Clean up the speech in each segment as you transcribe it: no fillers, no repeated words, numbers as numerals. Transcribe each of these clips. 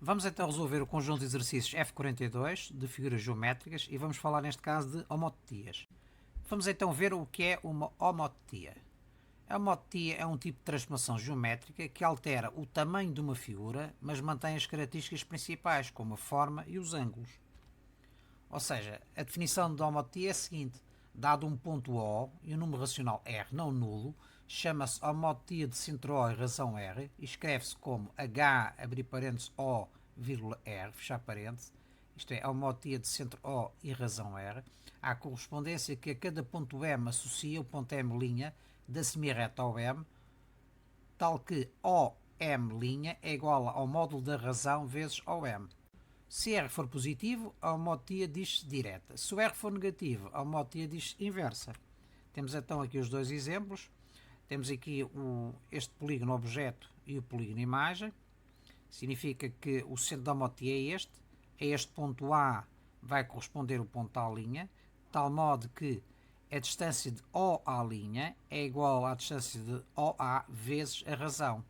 Vamos então resolver o conjunto de exercícios F42 de figuras geométricas e vamos falar neste caso de homotias. Vamos então ver o que é uma homotia. A homotia é um tipo de transformação geométrica que altera o tamanho de uma figura, mas mantém as características principais, como a forma e os ângulos. Ou seja, a definição de homotia é a seguinte: dado um ponto O e um número racional R não nulo, chama-se homotia de centro O e razão R e escreve-se como H, abrir parênteses, O, vírgula R, fechar parênteses, isto é, a homotia de centro O e razão R, há correspondência que a cada ponto M associa o ponto M' da semirreta ao M, tal que OM' é igual ao módulo da razão vezes OM. Se R for positivo, a homotia diz-se direta. Se o R for negativo, a homotia diz-se inversa. Temos então aqui os dois exemplos. Temos aqui este polígono objeto e o polígono imagem. Significa que o centro da homotia é este. A este ponto A vai corresponder o ponto A', de tal modo que a distância de OA' é igual à distância de OA vezes a razão.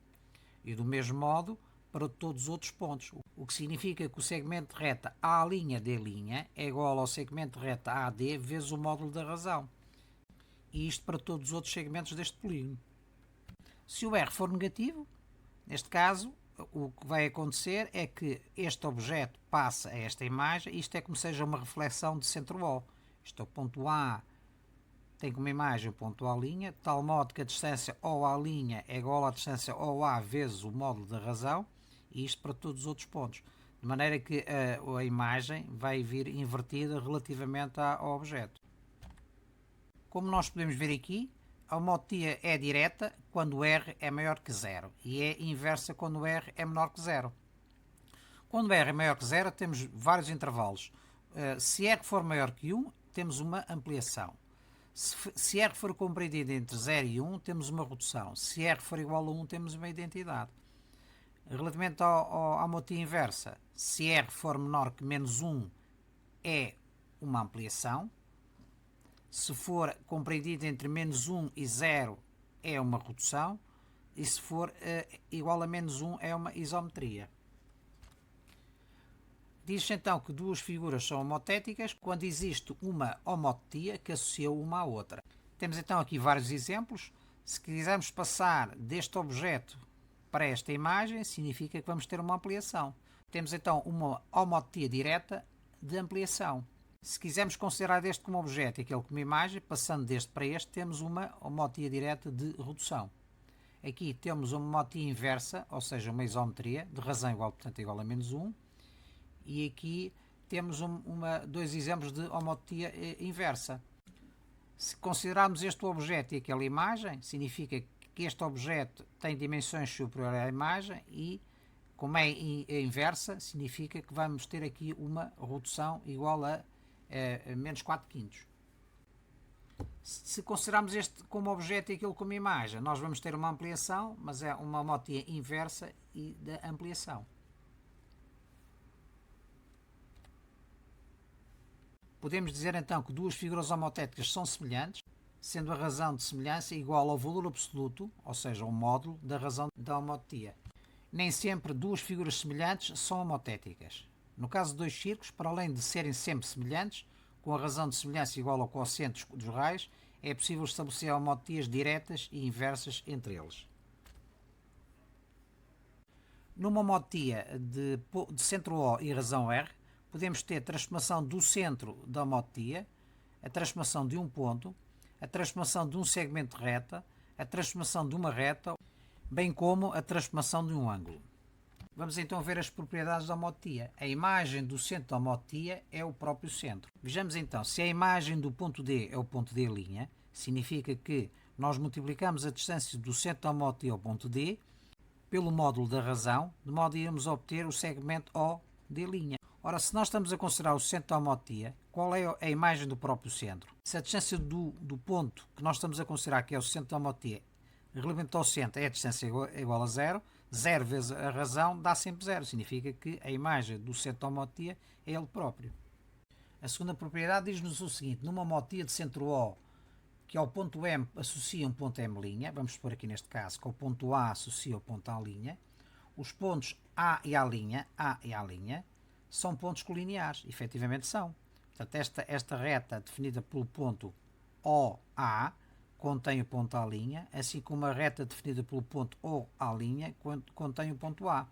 E do mesmo modo para todos os outros pontos, o que significa que o segmento de reta A'D' é igual ao segmento de reta AD vezes o módulo da razão. E isto para todos os outros segmentos deste polígono. Se o R for negativo, neste caso, o que vai acontecer é que este objeto passa a esta imagem, isto é como seja uma reflexão de centro O. Isto é o ponto A, tem como imagem o ponto A', de tal modo que a distância OA' é igual à distância OA vezes o módulo da razão, e isto para todos os outros pontos. De maneira que a imagem vai vir invertida relativamente ao objeto. Como nós podemos ver aqui, a homotia é direta quando R é maior que 0 e é inversa quando R é menor que 0. Quando R é maior que 0, temos vários intervalos. Se R for maior que 1, temos uma ampliação. Se R for compreendido entre 0 e 1, temos uma redução. Se R for igual a 1, temos uma identidade. Relativamente à homotia inversa, se R for menor que menos 1, é uma ampliação. Se for compreendido entre menos 1 e 0, é uma redução. E se for igual a menos 1, é uma isometria. Diz-se então que duas figuras são homotéticas quando existe uma homotia que associa uma à outra. Temos então aqui vários exemplos. Se quisermos passar deste objeto para esta imagem, significa que vamos ter uma ampliação. Temos então uma homotia direta de ampliação. Se quisermos considerar este como objeto e aquele como imagem, passando deste para este, temos uma homotia direta de redução. Aqui temos uma homotia inversa, ou seja, uma isometria, de razão igual, portanto, igual a menos 1. E aqui temos dois exemplos de homotia inversa. Se considerarmos este objeto e aquela imagem, significa que este objeto tem dimensões superiores à imagem e, como é inversa, significa que vamos ter aqui uma redução igual a menos 4/5. Se considerarmos este como objeto e aquilo como imagem, nós vamos ter uma ampliação, mas é uma homotia inversa e da ampliação. Podemos dizer então que duas figuras homotéticas são semelhantes, sendo a razão de semelhança igual ao valor absoluto, ou seja, ao módulo da razão da homotia. Nem sempre duas figuras semelhantes são homotéticas. No caso de dois círculos, para além de serem sempre semelhantes, com a razão de semelhança igual ao quociente dos raios, é possível estabelecer homotias diretas e inversas entre eles. Numa homotia de centro O e razão R, podemos ter a transformação do centro da homotia, a transformação de um ponto, a transformação de um segmento de reta, a transformação de uma reta, bem como a transformação de um ângulo. Vamos então ver as propriedades da homotia. A imagem do centro da homotia é o próprio centro. Vejamos então, se a imagem do ponto D é o ponto D', significa que nós multiplicamos a distância do centro da homotia ao ponto D pelo módulo da razão, de modo a irmos obter o segmento OD'. Ora, se nós estamos a considerar o centro da homotia, qual é a imagem do próprio centro? Se a distância do ponto que nós estamos a considerar que é o centro da homotia relativamente ao centro é a distância igual a 0, 0 vezes a razão dá sempre 0. Significa que a imagem do centro da homotia é ele próprio. A segunda propriedade diz-nos o seguinte: numa homotia de centro O, que ao ponto M associa um ponto M', vamos supor aqui neste caso que ao ponto A associa o ponto A', os pontos A e A linha, são pontos colineares, efetivamente são. Portanto, esta reta definida pelo ponto OA contém o ponto A', assim como a reta definida pelo ponto OA' contém o ponto A.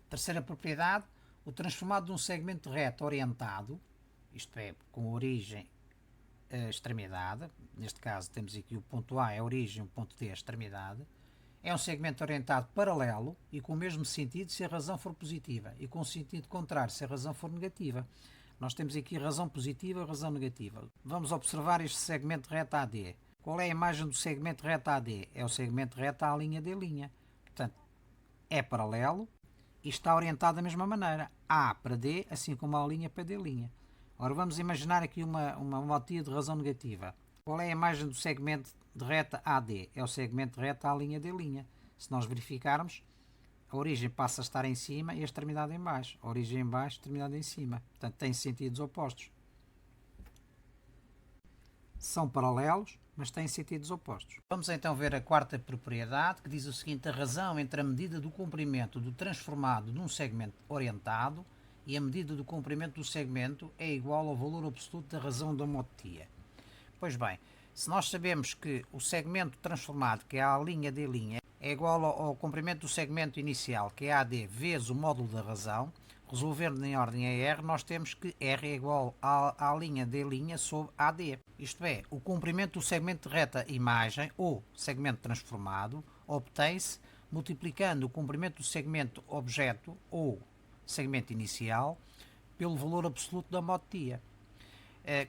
Terceira propriedade, o transformado de um segmento de reta orientado, isto é, com origem a extremidade, neste caso temos aqui o ponto A é a origem, o ponto D é a extremidade, é um segmento orientado paralelo e com o mesmo sentido se a razão for positiva e com o sentido contrário se a razão for negativa. Nós temos aqui razão positiva e razão negativa. Vamos observar este segmento de reta AD. Qual é a imagem do segmento de reta AD? É o segmento de reta A', D'. Portanto, é paralelo e está orientado da mesma maneira. A para D, assim como A' para D'. Agora vamos imaginar aqui uma homotia de razão negativa. Qual é a imagem do segmento de reta AD? É o segmento de reta A', D'. Se nós verificarmos, a origem passa a estar em cima e a extremidade em baixo. A origem em baixo, a extremidade em cima. Portanto, têm sentidos opostos. São paralelos, mas têm sentidos opostos. Vamos então ver a quarta propriedade, que diz o seguinte: a razão entre a medida do comprimento do transformado num segmento orientado e a medida do comprimento do segmento é igual ao valor absoluto da razão da homotia. Pois bem, se nós sabemos que o segmento transformado, que é a linha D', é igual ao comprimento do segmento inicial, que é AD, vezes o módulo da razão, resolvendo em ordem a R, nós temos que R é igual à linha D' sobre AD. Isto é, o comprimento do segmento de reta imagem, ou segmento transformado, obtém-se multiplicando o comprimento do segmento objeto, ou segmento inicial, pelo valor absoluto da homotia.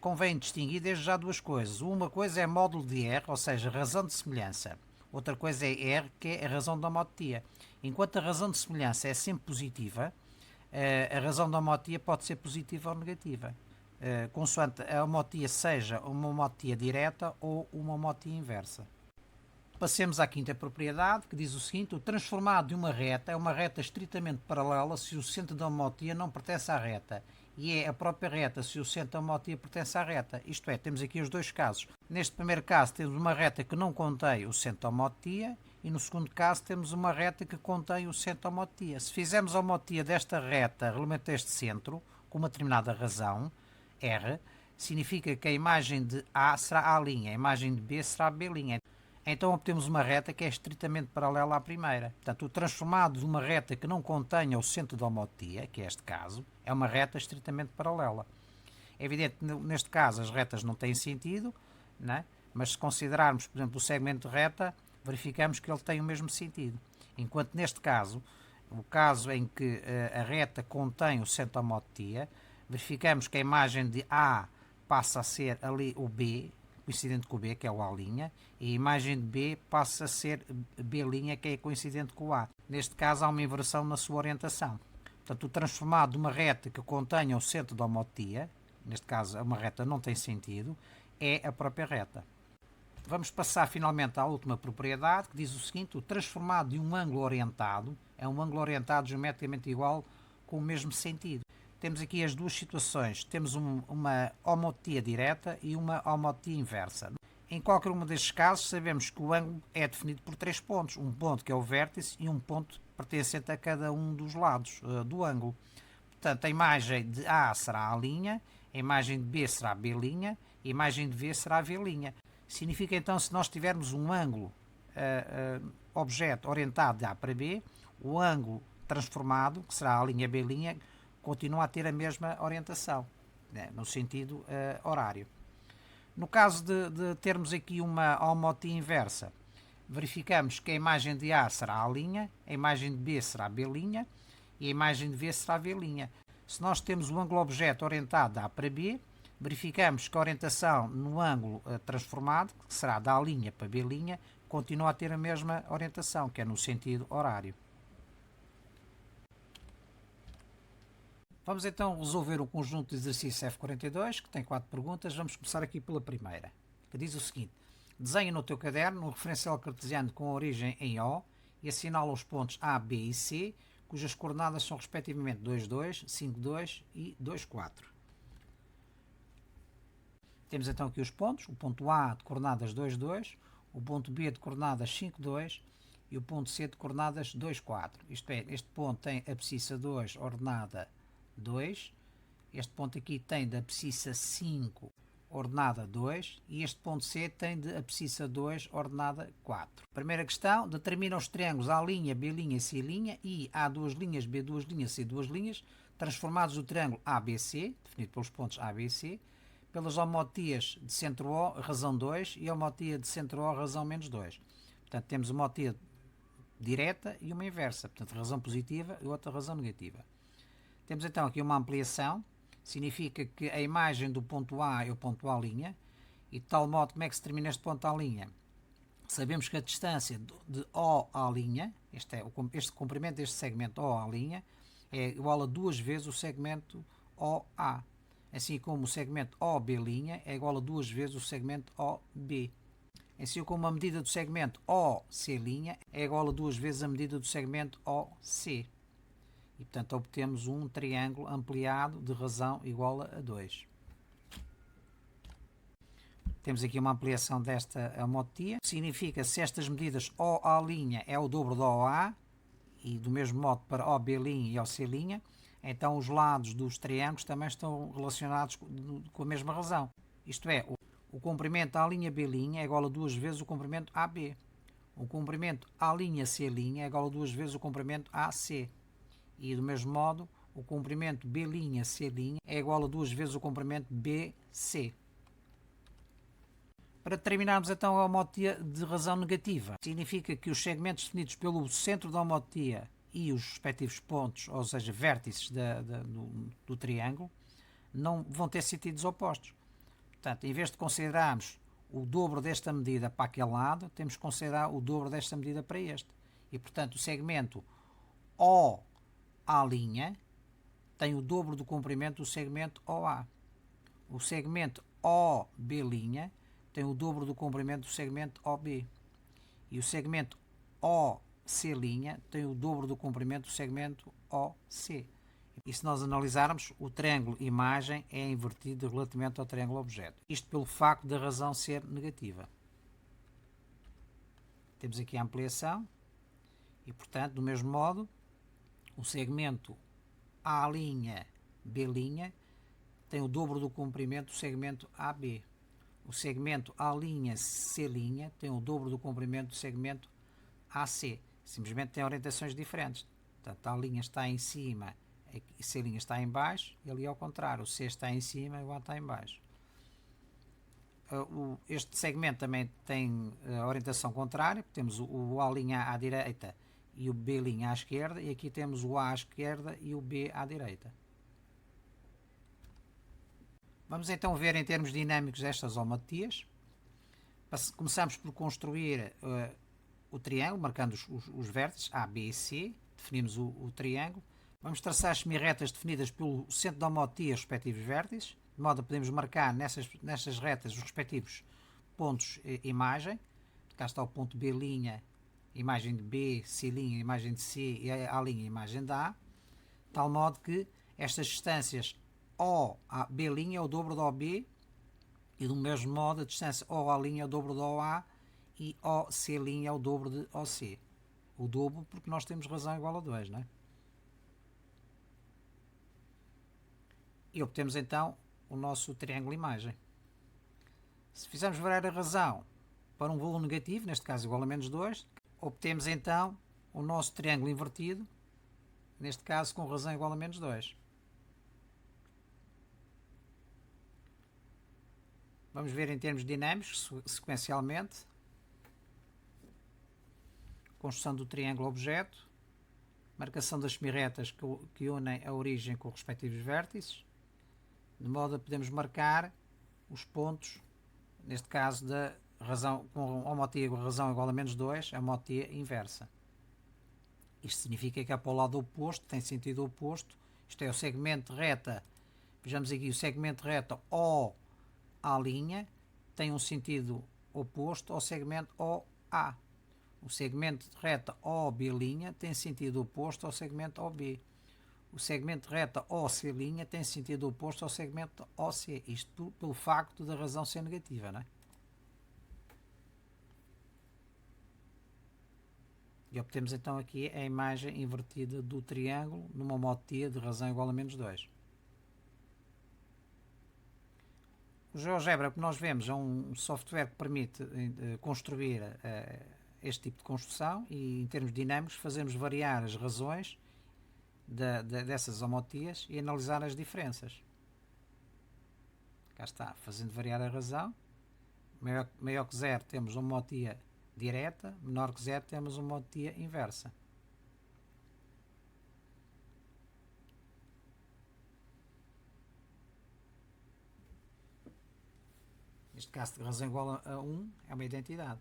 Convém distinguir desde já duas coisas. Uma coisa é módulo de R, ou seja, razão de semelhança. Outra coisa é R, que é a razão da homotia. Enquanto a razão de semelhança é sempre positiva, a razão da homotia pode ser positiva ou negativa, consoante a homotia seja uma homotia direta ou uma homotia inversa. Passemos à quinta propriedade, que diz o seguinte: o transformado de uma reta é uma reta estritamente paralela se o centro da homotia não pertence à reta, e é a própria reta se o centro da homotia pertence à reta. Isto é, temos aqui os dois casos. Neste primeiro caso temos uma reta que não contém o centro da homotia, e no segundo caso temos uma reta que contém o centro da homotia. Se fizermos a homotia desta reta relativamente a este centro, com uma determinada razão, R, significa que a imagem de A será A', a imagem de B será B'. Então obtemos uma reta que é estritamente paralela à primeira. Portanto, o transformado de uma reta que não contenha o centro da homotia, que é este caso, é uma reta estritamente paralela. É evidente que neste caso as retas não têm sentido, né? Mas se considerarmos, por exemplo, o segmento de reta, verificamos que ele tem o mesmo sentido. Enquanto neste caso, o caso em que a reta contém o centro da homotia, verificamos que a imagem de A passa a ser ali o B, coincidente com o B, que é o A', e a imagem de B passa a ser B', que é coincidente com o A. Neste caso há uma inversão na sua orientação. Portanto, o transformado de uma reta que contenha o centro da homotia, neste caso uma reta não tem sentido, é a própria reta. Vamos passar finalmente à última propriedade, que diz o seguinte: o transformado de um ângulo orientado é um ângulo orientado geometricamente igual com o mesmo sentido. Temos aqui as duas situações. Temos uma homotia direta e uma homotia inversa. Em qualquer um destes casos, sabemos que o ângulo é definido por três pontos. Um ponto que é o vértice e um ponto pertencente a cada um dos lados do ângulo. Portanto, a imagem de A será A', a imagem de B será B', a imagem de V será V'. Significa então, se nós tivermos um ângulo objeto orientado de A para B, o ângulo transformado, que será A', B', continua a ter a mesma orientação, né, no sentido horário. No caso de termos aqui uma homotia inversa, verificamos que a imagem de A será A', a imagem de B será B' e a imagem de V será V'. Se nós temos o ângulo objeto orientado de A para B, verificamos que a orientação no ângulo transformado, que será da A' para B', continua a ter a mesma orientação, que é no sentido horário. Vamos então resolver o conjunto de exercício F42, que tem 4 perguntas. Vamos começar aqui pela primeira, que diz o seguinte: desenha no teu caderno um referencial cartesiano com origem em O e assinala os pontos A, B e C, cujas coordenadas são respectivamente 2, 2, 5, 2 e 2, 4. Temos então aqui os pontos: o ponto A de coordenadas 2, 2, o ponto B de coordenadas 5, 2 e o ponto C de coordenadas 2, 4. Isto é, este ponto tem a abscissa 2 ordenada 2, este ponto aqui tem de abscissa 5 ordenada 2 e este ponto C tem de abscissa 2 ordenada 4. Primeira questão, determina os triângulos A', B' e C' e A duas linhas, B duas linhas, C duas linhas, transformados do triângulo ABC, definido pelos pontos A, B e C, pelas homotias de centro O, razão 2 e homotia de centro O, razão menos 2. Portanto, temos uma homotia direta e uma inversa, portanto, razão positiva e outra razão negativa. Temos então aqui uma ampliação, significa que a imagem do ponto A é o ponto A', e de tal modo, como é que se determina este ponto A'? Sabemos que a distância de O A', este comprimento deste segmento O A', é igual a duas vezes o segmento OA, assim como o segmento OB' é igual a duas vezes o segmento OB. Assim como a medida do segmento OC' é igual a duas vezes a medida do segmento OC. E, portanto, obtemos um triângulo ampliado de razão igual a 2. Temos aqui uma ampliação desta homotia. Significa se estas medidas OA' é o dobro de OA, e do mesmo modo para OB' e OC', então os lados dos triângulos também estão relacionados com a mesma razão. Isto é, o comprimento A'B' é igual a duas vezes o comprimento AB. O comprimento A'C' é igual a duas vezes o comprimento AC. E do mesmo modo, o comprimento B'C' é igual a duas vezes o comprimento BC. Para determinarmos então a homotia de razão negativa, significa que os segmentos definidos pelo centro da homotia e os respectivos pontos, ou seja, vértices do triângulo, não vão ter sentidos opostos. Portanto, em vez de considerarmos o dobro desta medida para aquele lado, temos que considerar o dobro desta medida para este. E, portanto, o segmento OA' tem o dobro do comprimento do segmento OA. O segmento OB' tem o dobro do comprimento do segmento OB. E o segmento OC' tem o dobro do comprimento do segmento OC. E se nós analisarmos, o triângulo imagem é invertido relativamente ao triângulo objeto. Isto pelo facto da razão ser negativa. Temos aqui a ampliação e, portanto, do mesmo modo, o segmento A'B' tem o dobro do comprimento do segmento AB. O segmento A'C' tem o dobro do comprimento do segmento AC. Simplesmente tem orientações diferentes. Portanto, a A' está em cima e C' está em baixo, e ali ao contrário, o C está em cima e o A está em baixo. Este segmento também tem a orientação contrária, temos o A' à direita e o B' à esquerda, e aqui temos o A à esquerda e o B à direita. Vamos então ver em termos dinâmicos estas homotias. Começamos por construir o triângulo, marcando os vértices A, B e C, definimos o triângulo. Vamos traçar as semi-retas definidas pelo centro da homotia e os respectivos vértices, de modo a podermos marcar nessas retas os respectivos pontos imagem. Cá está o ponto B', imagem de B, C', imagem de C e A', imagem de A, de tal modo que estas distâncias OB' é o dobro de OB, e do mesmo modo a distância OA' é o dobro de OA e OC' é o dobro de OC. O dobro porque nós temos razão igual a 2, não é? E obtemos então o nosso triângulo imagem. Se fizermos variar a razão para um valor negativo, neste caso igual a menos 2, obtemos então o nosso triângulo invertido, neste caso com razão igual a menos 2. Vamos ver em termos dinâmicos, sequencialmente. Construção do triângulo objeto, marcação das semi-retas que unem a origem com os respectivos vértices, de modo a podermos marcar os pontos, neste caso da razão, com homotia com razão igual a menos 2, a homotia inversa. Isto significa que é para o lado oposto, tem sentido oposto, isto é o segmento de reta, vejamos aqui o segmento de reta OA' tem um sentido oposto ao segmento OA. O segmento de reta OB' tem sentido oposto ao segmento OB. O segmento de reta OC' tem sentido oposto ao segmento OC. Isto pelo facto da razão ser negativa, não é? E obtemos então aqui a imagem invertida do triângulo numa homotia de razão igual a menos 2. O GeoGebra, que nós vemos, é um software que permite construir este tipo de construção e, em termos dinâmicos, fazemos variar as razões dessas homotias e analisar as diferenças. Cá está, fazendo variar a razão. Maior que 0 temos uma homotia direta, menor que 0 temos uma homotia inversa. Neste caso, de razão igual a 1 é uma identidade.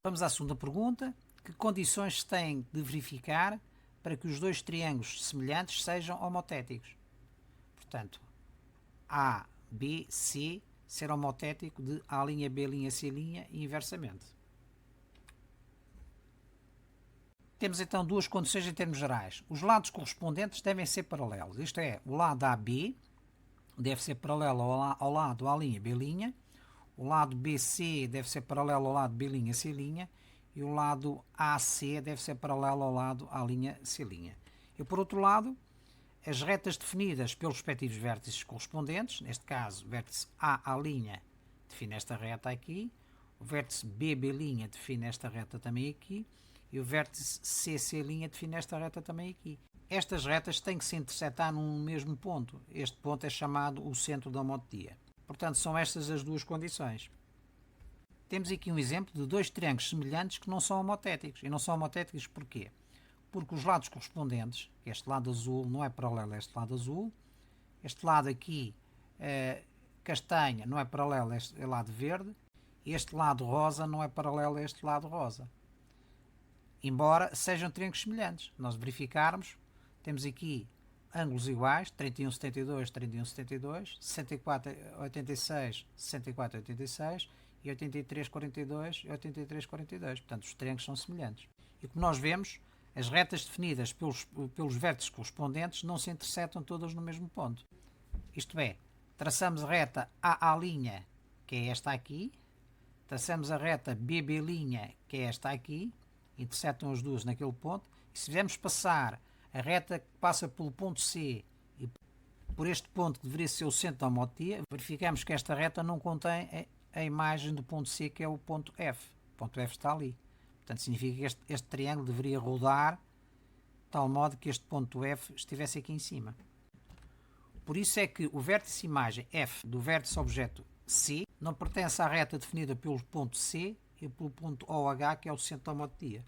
Vamos à segunda pergunta. Que condições se têm de verificar para que os dois triângulos semelhantes sejam homotéticos? Portanto, A, B, C ser homotético de A', B', C' e inversamente. Temos então duas condições em termos gerais. Os lados correspondentes devem ser paralelos. Isto é, o lado AB deve ser paralelo ao lado A', B'. O lado BC deve ser paralelo ao lado B', C'. E o lado AC deve ser paralelo ao lado A', C'. E por outro lado, as retas definidas pelos respectivos vértices correspondentes, neste caso, o vértice A', define esta reta aqui, o vértice B', define esta reta também aqui, e o vértice CC' define esta reta também aqui. Estas retas têm que se intersetar num mesmo ponto. Este ponto é chamado o centro da homotia. Portanto, são estas as duas condições. Temos aqui um exemplo de dois triângulos semelhantes que não são homotéticos. E não são homotéticos porquê? Porque os lados correspondentes, este lado azul não é paralelo a este lado azul, este lado aqui castanha não é paralelo a este lado verde, e este lado rosa não é paralelo a este lado rosa. Embora sejam triângulos semelhantes. Nós verificarmos, temos aqui ângulos iguais, 31, 72, 31, 72, 64, 86, 64, 86 e 83, 42 e 83, 42. Portanto, os triângulos são semelhantes. E como nós vemos, as retas definidas pelos vértices correspondentes não se intersetam todas no mesmo ponto. Isto é, traçamos a reta AA', que é esta aqui, traçamos a reta BB', que é esta aqui, intersetam as duas naquele ponto, e se fizermos passar a reta que passa pelo ponto C e por este ponto que deveria ser o centro da homotia, verificamos que esta reta não contém a imagem do ponto C, que é o ponto F. O ponto F está ali. Portanto, significa que este triângulo deveria rodar de tal modo que este ponto F estivesse aqui em cima. Por isso é que o vértice imagem F do vértice objeto C não pertence à reta definida pelo ponto C e pelo ponto OH, que é o centro da homotia.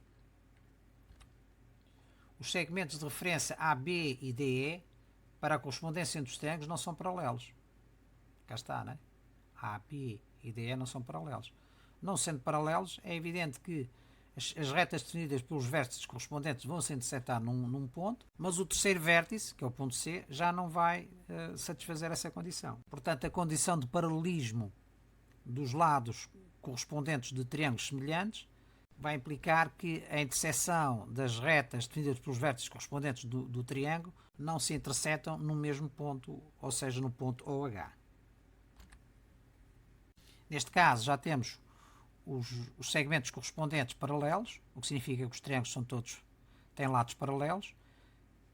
Os segmentos de referência AB e DE para a correspondência entre os triângulos não são paralelos. Cá está, não é? AB e DE não são paralelos. Não sendo paralelos, é evidente que as retas definidas pelos vértices correspondentes vão se intersetar num ponto, mas o terceiro vértice, que é o ponto C, já não vai satisfazer essa condição. Portanto, a condição de paralelismo dos lados correspondentes de triângulos semelhantes vai implicar que a interseção das retas definidas pelos vértices correspondentes do triângulo não se intersetam no mesmo ponto, ou seja, no ponto OH. Neste caso já temos os segmentos correspondentes paralelos, o que significa que os triângulos têm lados paralelos,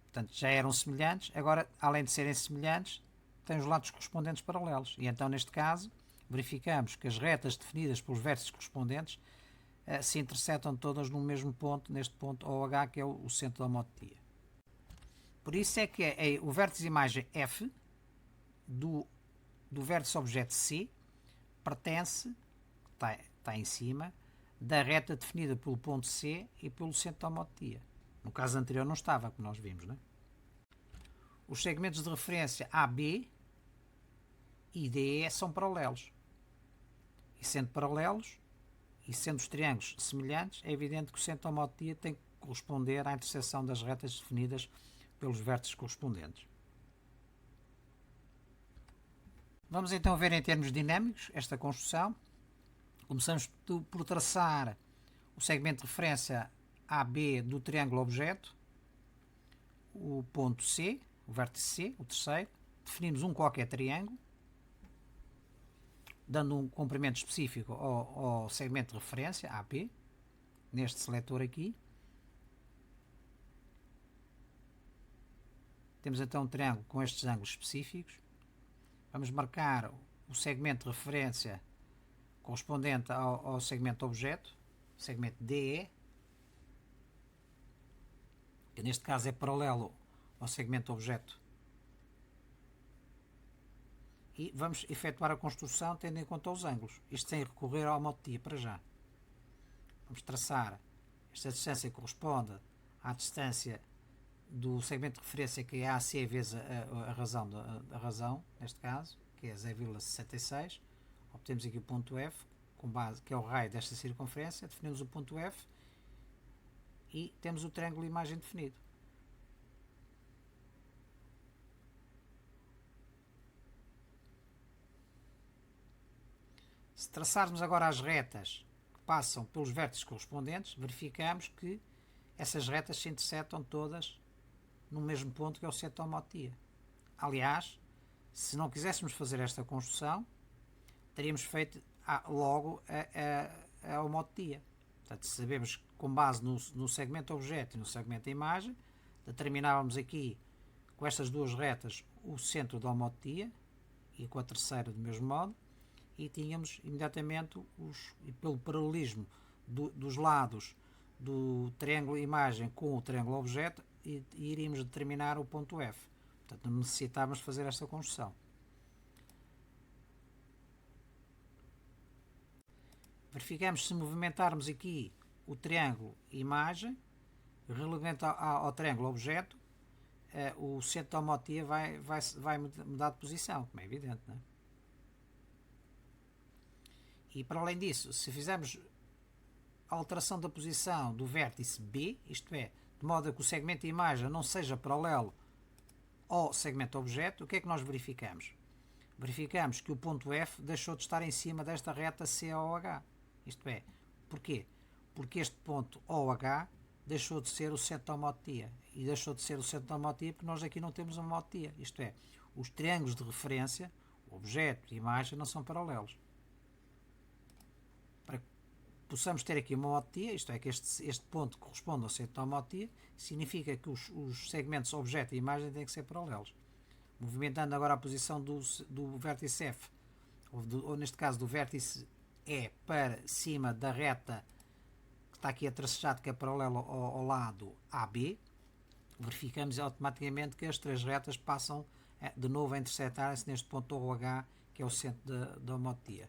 portanto já eram semelhantes, agora além de serem semelhantes, têm os lados correspondentes paralelos. E então neste caso verificamos que as retas definidas pelos vértices correspondentes se intersetam todas no mesmo ponto, neste ponto OH, que é o centro da homotia. Por isso é que o vértice imagem F do vértice objeto C pertence, está em cima, da reta definida pelo ponto C e pelo centro da homotia. No caso anterior não estava, como nós vimos, não é? Os segmentos de referência AB e DE são paralelos. E sendo paralelos, e sendo os triângulos semelhantes, é evidente que o centro da homotia tem que corresponder à interseção das retas definidas pelos vértices correspondentes. Vamos então ver em termos dinâmicos esta construção. Começamos por traçar o segmento de referência AB do triângulo objeto, o ponto C, o vértice C, o terceiro. Definimos um qualquer triângulo. dando um comprimento específico ao segmento de referência, AB, neste seletor aqui. Temos então um triângulo com estes ângulos específicos. Vamos marcar o segmento de referência correspondente ao segmento objeto, segmento DE, que neste caso é paralelo ao segmento objeto. E vamos efetuar a construção tendo em conta os ângulos, isto sem recorrer ao homotia para já. Vamos traçar esta distância que corresponde à distância do segmento de referência, que é AC vezes a razão, neste caso, que é 0,66. Obtemos aqui o ponto F, com base, que é o raio desta circunferência, definimos o ponto F e temos o triângulo de imagem definido. Se traçarmos agora as retas que passam pelos vértices correspondentes, verificamos que essas retas se intersetam todas no mesmo ponto, que é o centro da homotia. Aliás, se não quiséssemos fazer esta construção, teríamos feito logo a homotia. Portanto, sabemos que com base no segmento objeto e no segmento imagem, determinávamos aqui com estas duas retas o centro da homotia e com a terceira do mesmo modo, e tínhamos imediatamente pelo paralelismo dos lados do triângulo imagem com o triângulo objeto, e iríamos determinar o ponto F. Portanto, não necessitávamos fazer esta construção. Verificamos, se movimentarmos aqui o triângulo imagem relativamente ao triângulo objeto, o centro da homotia vai mudar de posição, como é evidente, não é? E para além disso, se fizermos a alteração da posição do vértice B, isto é, de modo a que o segmento de imagem não seja paralelo ao segmento objeto, o que é que nós verificamos? Verificamos que o ponto F deixou de estar em cima desta reta COH. Isto é, porquê? Porque este ponto OH deixou de ser o centro da homotia. E deixou de ser o centro da homotia porque nós aqui não temos uma homotia. Isto é, os triângulos de referência, objeto e imagem, não são paralelos. Para que possamos ter aqui uma homotia, isto é, que este ponto corresponde ao centro da homotia, significa que os segmentos objeto e imagem têm que ser paralelos. Movimentando agora a posição do vértice F, ou neste caso do vértice E, para cima da reta que está aqui a tracejado, que é paralelo ao lado AB, verificamos automaticamente que as três retas passam de novo a intersetarem-se neste ponto OH, que é o centro da homotia.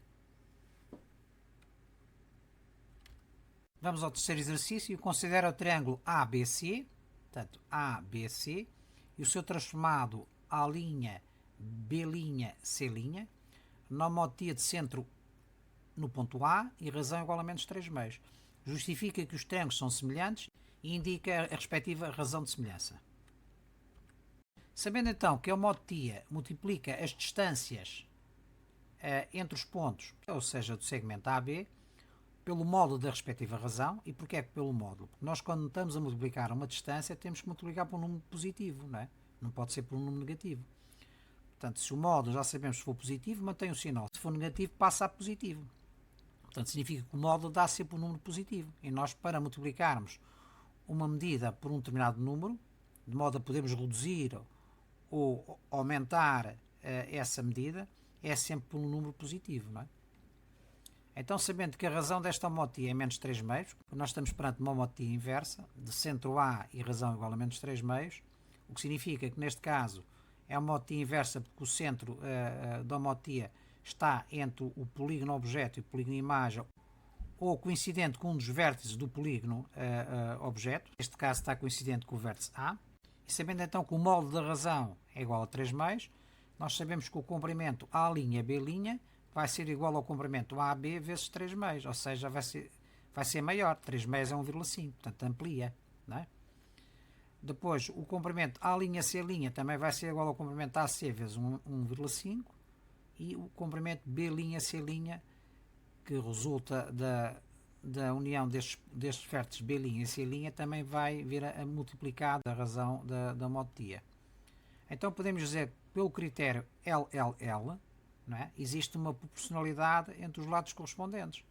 Vamos ao terceiro exercício. Considera o triângulo ABC, portanto ABC, e o seu transformado A', B', C', na homotia de centro no ponto A e razão igual a menos 3 meios. Justifica que os triângulos são semelhantes e indica a respectiva razão de semelhança. Sabendo então que a homotia multiplica as distâncias entre os pontos, ou seja, do segmento AB, pelo módulo da respectiva razão. E porquê pelo módulo? Porque nós, quando estamos a multiplicar uma distância, temos que multiplicar por um número positivo, não é? Não pode ser por um número negativo. Portanto, se o módulo já sabemos que for positivo, mantém o sinal. Se for negativo, passa a positivo. Portanto, significa que o módulo dá sempre um número positivo. E nós, para multiplicarmos uma medida por um determinado número, de modo a podermos reduzir ou aumentar essa medida, é sempre por um número positivo, não é? Então, sabendo que a razão desta homotia é menos 3 meios, nós estamos perante uma homotia inversa, de centro A e razão igual a menos 3 meios, o que significa que neste caso é uma homotia inversa porque o centro da homotia está entre o polígono objeto e o polígono imagem, ou coincidente com um dos vértices do polígono objeto. Neste caso está coincidente com o vértice A. E sabendo então que o módulo da razão é igual a 3 meios, nós sabemos que o comprimento A', B' vai ser igual ao comprimento AB vezes 3 meios, ou seja, vai ser maior. 3 meios é 1,5, portanto amplia, não é? Depois, o comprimento A', C' também vai ser igual ao comprimento AC vezes 1,5, e o comprimento B', C', que resulta da união destes vértices B' e C' também vai vir a multiplicar a razão da homotia. Então podemos dizer, pelo critério LLL, não é? Existe uma proporcionalidade entre os lados correspondentes.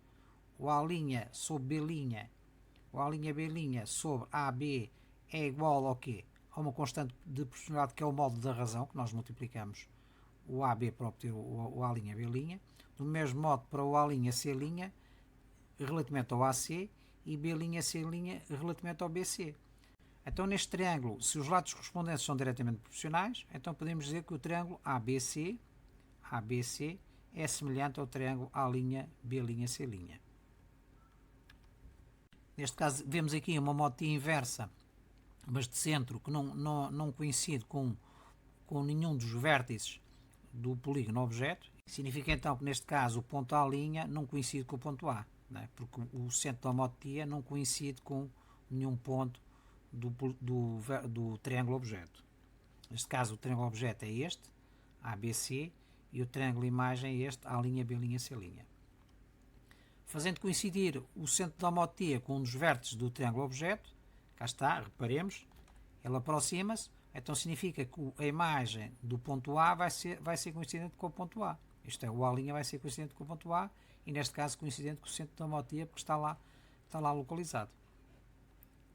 O A' sobre B', o A'B' sobre AB é igual ao quê? A uma constante de proporcionalidade que é o modo da razão, que nós multiplicamos o AB para obter o A'B'. Do mesmo modo para o A'C' relativamente ao AC e B'C' relativamente ao BC. Então, neste triângulo, se os lados correspondentes são diretamente proporcionais, então podemos dizer que o triângulo ABC é semelhante ao triângulo A'B'C'. Neste caso, vemos aqui uma motia inversa, mas de centro, que não coincide com nenhum dos vértices do polígono objeto. Significa então que neste caso o ponto A' não coincide com o ponto A, não é? Porque o centro da homotia não coincide com nenhum ponto do triângulo objeto. Neste caso o triângulo objeto é este, ABC, e o triângulo imagem é este, A'B'C'. Fazendo coincidir o centro da homotia com um dos vértices do triângulo objeto, cá está, reparemos, ele aproxima-se, então significa que a imagem do ponto A vai ser coincidente com o ponto A. Isto é, o A' vai ser coincidente com o ponto A e neste caso coincidente com o centro da homotia porque está lá localizado.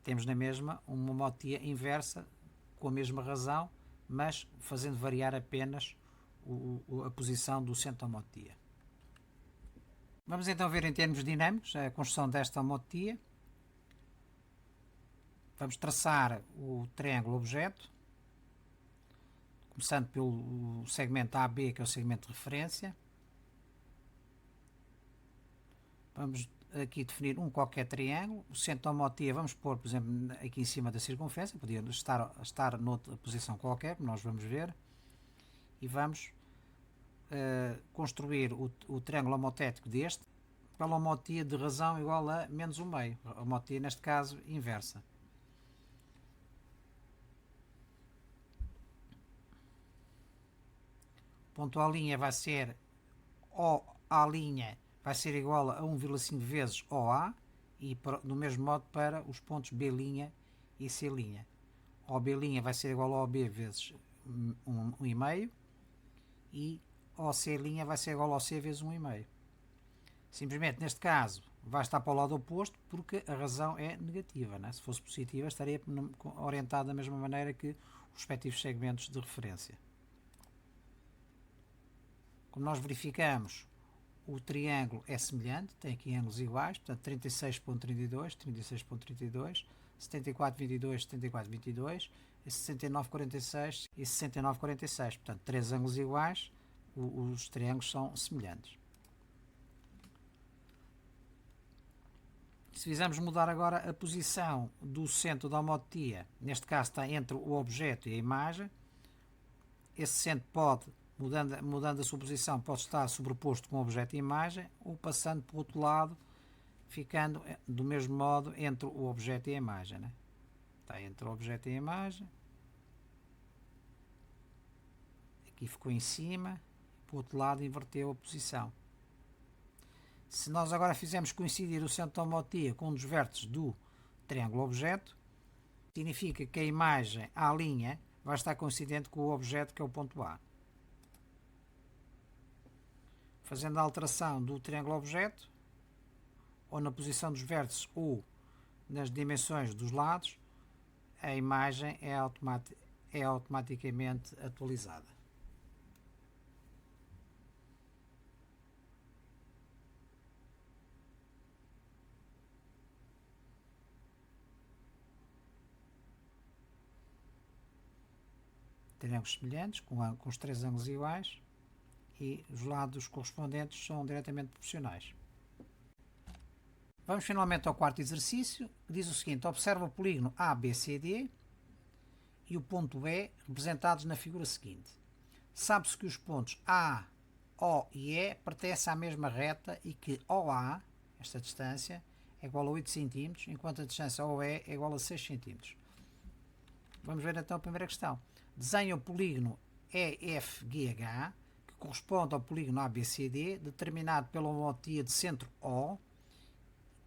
Temos na mesma uma homotia inversa com a mesma razão, mas fazendo variar apenas a posição do centro da homotia. Vamos então ver em termos dinâmicos a construção desta homotia. Vamos traçar o triângulo objeto, começando pelo segmento AB, que é o segmento de referência. Vamos aqui definir um qualquer triângulo. O centro da homotia vamos pôr, por exemplo, aqui em cima da circunferência, podia estar noutra posição qualquer, como nós vamos ver. E vamos construir o triângulo homotético deste pela homotia de razão igual a menos 1/2. A homotia, neste caso, inversa. O ponto A' vai ser OA' vai ser igual a 1,5 vezes OA e do mesmo modo para os pontos B' e C'. OB' vai ser igual a OB vezes 1,5 e OC' vai ser igual a OC vezes 1,5. Simplesmente, neste caso, vai estar para o lado oposto porque a razão é negativa. Né? Se fosse positiva, estaria orientado da mesma maneira que os respectivos segmentos de referência. Como nós verificamos, o triângulo é semelhante, tem aqui ângulos iguais, portanto 36.32, 36.32, 74.22, 74.22, e 69.46 e 69.46. Portanto, três ângulos iguais, os triângulos são semelhantes. Se fizermos mudar agora a posição do centro da homotia, neste caso está entre o objeto e a imagem, esse centro pode, mudando a sua posição, pode estar sobreposto com o objeto e a imagem, ou passando para o outro lado, ficando do mesmo modo entre o objeto e a imagem. Né? Está entre o objeto e a imagem. Aqui ficou em cima, para o outro lado inverteu a posição. Se nós agora fizermos coincidir o centro da homotia com um dos vértices do triângulo objeto, significa que a imagem A' vai estar coincidente com o objeto, que é o ponto A. Fazendo a alteração do triângulo objeto, ou na posição dos vértices ou nas dimensões dos lados, a imagem é automaticamente atualizada. Triângulos semelhantes, com os três ângulos iguais, e os lados correspondentes são diretamente proporcionais. Vamos finalmente ao quarto exercício, que diz o seguinte: observa o polígono ABCD e o ponto B representados na figura seguinte. Sabe-se que os pontos A, O e E pertencem à mesma reta e que OA, esta distância, é igual a 8 cm, enquanto a distância OE é igual a 6 cm. Vamos ver então a primeira questão. Desenha o polígono EFGH, que corresponde ao polígono ABCD, determinado pela homotia de centro O,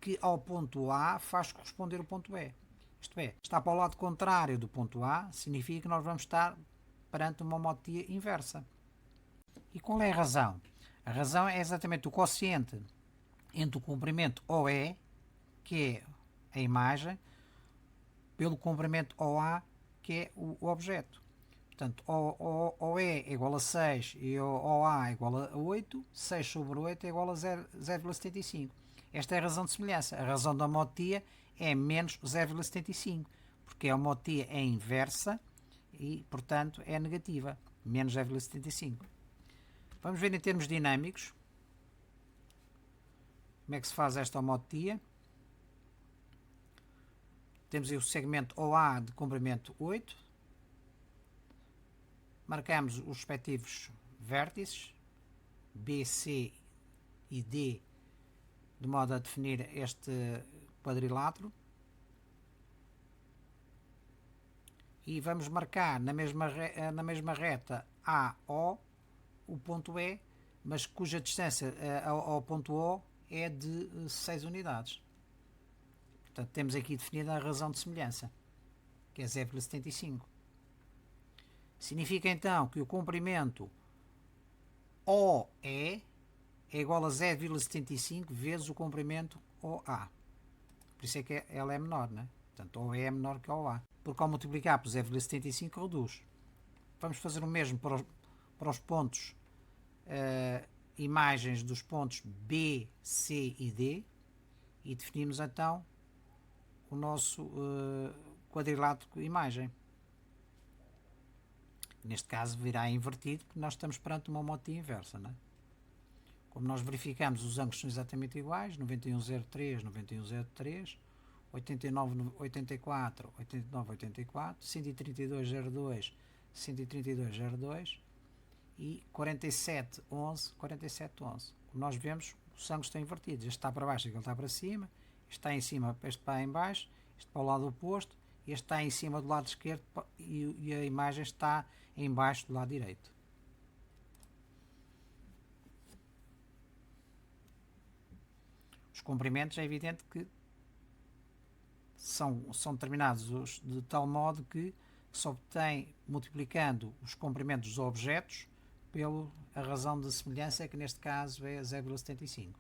que ao ponto A faz corresponder o ponto B. Isto é, está para o lado contrário do ponto A, significa que nós vamos estar perante uma homotia inversa. E qual é a razão? A razão é exatamente o quociente entre o comprimento OE, que é a imagem, pelo comprimento OA, que é o objeto. Portanto, OE é igual a 6 e OA é igual a 8, 6 sobre 8 é igual a 0,75. Esta é a razão de semelhança. A razão da homotia é menos 0,75, porque a homotia é inversa e, portanto, é negativa, menos 0,75. Vamos ver em termos dinâmicos como é que se faz esta homotia. Temos aí o segmento OA de comprimento 8. Marcamos os respectivos vértices B, C e D, de modo a definir este quadrilátero. E vamos marcar na mesma reta AO o ponto E, mas cuja distância ao ponto O é de 6 unidades. Portanto, temos aqui definida a razão de semelhança, que é 0,75. Significa então que o comprimento OE é igual a 0,75 vezes o comprimento OA. Por isso é que ela é menor, né? Portanto, OE é menor que OA. Porque ao multiplicar por 0,75 reduz. Vamos fazer o mesmo para os pontos, imagens dos pontos B, C e D, e definimos então o nosso quadrilátero imagem. Neste caso virá invertido, porque nós estamos perante uma homotia inversa, não é? Como nós verificamos, os ângulos são exatamente iguais, 91,03, 91,03, 89,84, 89,84, 132,02, 132,02 e 47,11, 47,11. Como nós vemos, os ângulos estão invertidos. Este está para baixo, aquele está para cima, este está em cima, este está em baixo, este para o lado oposto, este está em cima do lado esquerdo e a imagem está em baixo do lado direito. Os comprimentos é evidente que são determinados de tal modo que se obtém multiplicando os comprimentos dos objetos pela razão de semelhança, que neste caso é 0,75.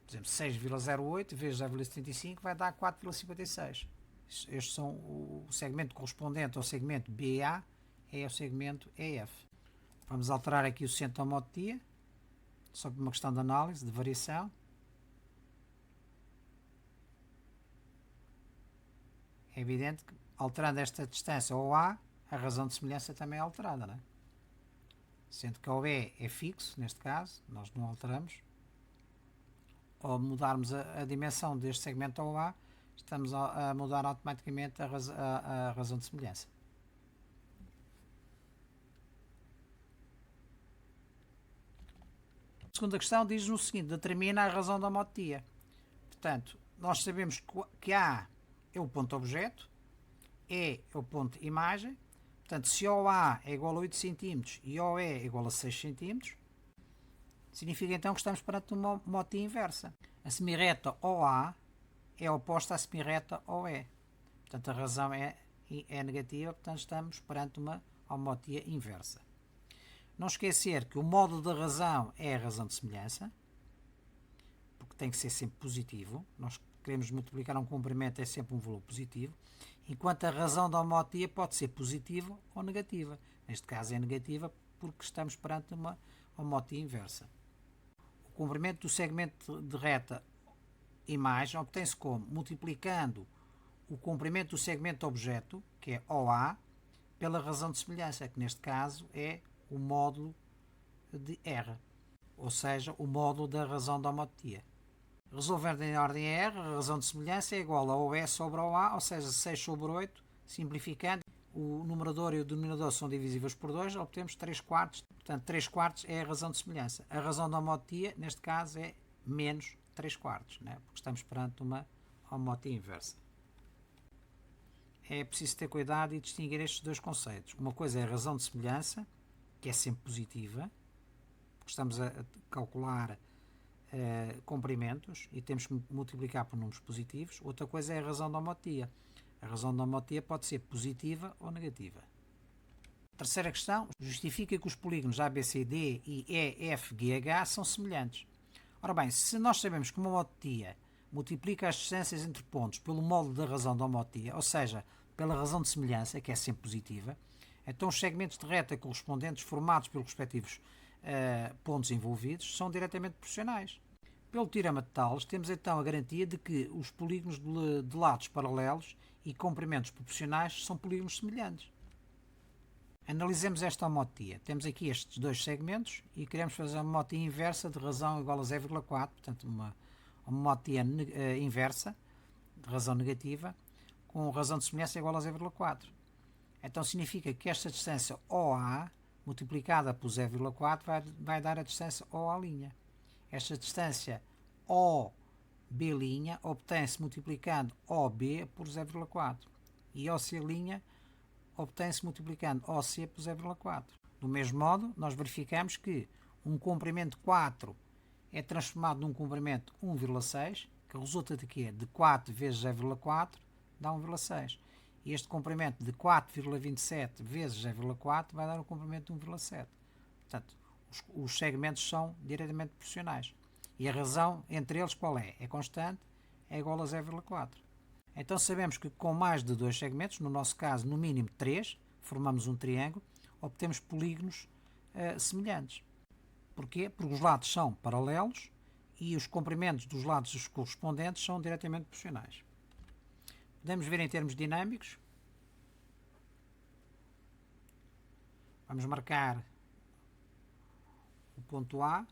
Por exemplo, 6,08 vezes 0,75 vai dar 4,56. Estes são o segmento correspondente ao segmento BA, é o segmento EF. Vamos alterar aqui o centro da homotia, só por uma questão de análise, de variação. É evidente que, alterando esta distância ao A, a razão de semelhança também é alterada, não é? Sendo que o E é fixo, neste caso, nós não alteramos. Ao mudarmos a dimensão deste segmento ao A, estamos a mudar automaticamente a razão de semelhança. A segunda questão diz-nos o seguinte: determina a razão da homotia. Portanto, nós sabemos que A é o ponto objeto, E é o ponto imagem. Portanto, se OA é igual a 8 cm e OE é igual a 6 cm, significa então que estamos perante uma homotia inversa. A semirreta OA é oposta à semirreta OE. Portanto, a razão é negativa, portanto estamos perante uma homotia inversa. Não esquecer que o módulo da razão é a razão de semelhança, porque tem que ser sempre positivo. Nós queremos multiplicar um comprimento, é sempre um valor positivo, enquanto a razão da homotia pode ser positiva ou negativa. Neste caso é negativa porque estamos perante uma homotia inversa. O comprimento do segmento de reta imagem obtém-se como? Multiplicando o comprimento do segmento objeto, que é OA, pela razão de semelhança, que neste caso é o módulo de R, ou seja, o módulo da razão da homotia. Resolvendo em ordem R, a razão de semelhança é igual a OE sobre OA, ou seja, 6 sobre 8, simplificando, o numerador e o denominador são divisíveis por 2, obtemos 3 quartos, portanto 3 quartos é a razão de semelhança. A razão da homotia, neste caso, é menos 3 quartos, né? Porque estamos perante uma homotia inversa. É preciso ter cuidado e distinguir estes dois conceitos. Uma coisa é a razão de semelhança, que é sempre positiva, porque estamos a calcular comprimentos e temos que multiplicar por números positivos. Outra coisa é a razão da homotia. A razão da homotia pode ser positiva ou negativa. Terceira questão, justifica que os polígonos ABCD e EFGH são semelhantes. Ora bem, se nós sabemos que uma homotia multiplica as distâncias entre pontos pelo módulo da razão da homotia, ou seja, pela razão de semelhança, que é sempre positiva, então os segmentos de reta correspondentes formados pelos respectivos pontos envolvidos são diretamente proporcionais. Pelo teorema de Tales, temos então a garantia de que os polígonos de lados paralelos e comprimentos proporcionais são polígonos semelhantes. Analisemos esta homotia. Temos aqui estes dois segmentos e queremos fazer uma homotia inversa de razão igual a 0,4, portanto uma homotia inversa de razão negativa com razão de semelhança igual a 0,4. Então significa que esta distância OA multiplicada por 0,4 vai dar a distância OA'. Esta distância OB' obtém-se multiplicando OB por 0,4 e OC' obtém-se multiplicando OC por 0,4. Do mesmo modo, nós verificamos que um comprimento 4 é transformado num comprimento 1,6, que resulta de quê? De 4 vezes 0,4 dá 1,6. E este comprimento de 4,27 vezes 0,4 vai dar um comprimento de 1,7. Portanto, os segmentos são diretamente proporcionais. E a razão entre eles qual é? É constante, é igual a 0,4. Então sabemos que com mais de dois segmentos, no nosso caso no mínimo 3, formamos um triângulo, obtemos polígonos semelhantes. Porquê? Porque os lados são paralelos e os comprimentos dos lados correspondentes são diretamente proporcionais. Podemos ver em termos dinâmicos. Vamos marcar o ponto A.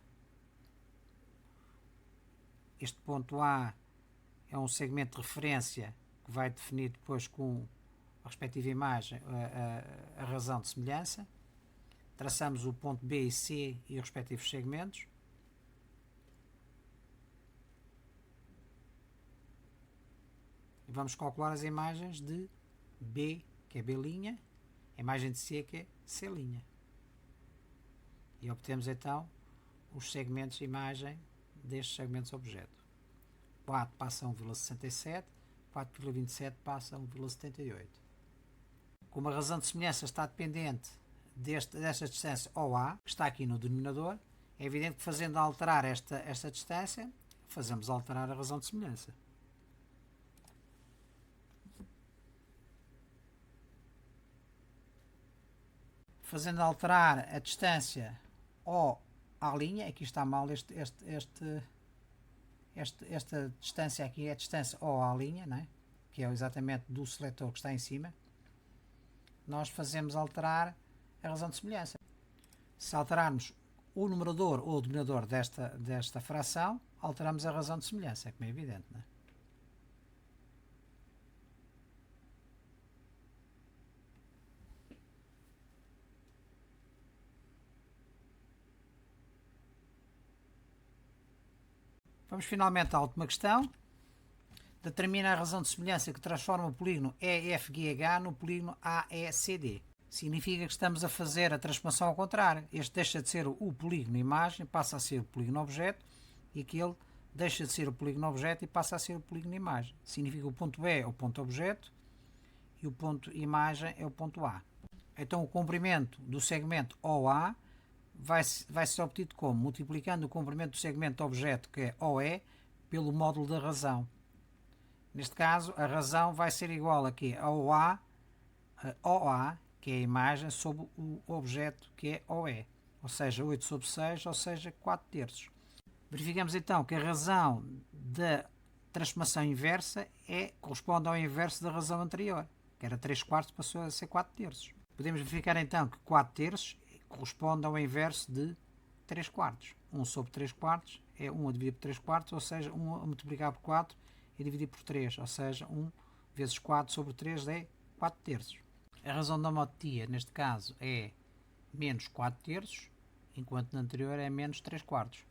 Este ponto A é um segmento de referência que vai definir depois com a respectiva imagem a razão de semelhança. Traçamos o ponto B e C e os respectivos segmentos. E vamos calcular as imagens de B, que é B', a imagem de C, que é C'. E obtemos então os segmentos de imagem destes segmentos objeto. 4 passa a 1,67, 4,27 passa a 1,78. Como a razão de semelhança está dependente desta distância OA, que está aqui no denominador, é evidente que fazendo alterar esta distância, fazemos alterar a razão de semelhança. Fazendo alterar a distância OA', aqui está mal esta distância aqui é a distância OA', né? Que é exatamente do seletor que está em cima. Nós fazemos alterar a razão de semelhança. Se alterarmos o numerador ou o denominador desta fração, alteramos a razão de semelhança, como é evidente, né? Vamos finalmente à última questão. Determina a razão de semelhança que transforma o polígono EFGH no polígono AECD. Significa que estamos a fazer a transformação ao contrário. Este deixa de ser o polígono imagem, passa a ser o polígono objeto, e aquele deixa de ser o polígono objeto e passa a ser o polígono imagem. Significa que o ponto B é o ponto objeto e o ponto imagem é o ponto A. Então o comprimento do segmento OA vai ser obtido como? Multiplicando o comprimento do segmento objeto, que é OE, pelo módulo da razão. Neste caso, a razão vai ser igual aqui a OA, que é a imagem, sobre o objeto, que é OE. Ou seja, 8 sobre 6, ou seja, 4 terços. Verificamos então que a razão da transformação inversa corresponde ao inverso da razão anterior, que era 3 quartos, passou a ser 4 terços. Podemos verificar então que 4 terços corresponde ao inverso de 3 quartos. 1 sobre 3 quartos é 1 a dividir por 3 quartos, ou seja, 1 a multiplicar por 4 e dividir por 3, ou seja, 1 vezes 4 sobre 3 é 4 terços. A razão da homotia, neste caso, é menos 4 terços, enquanto na anterior é menos 3 quartos.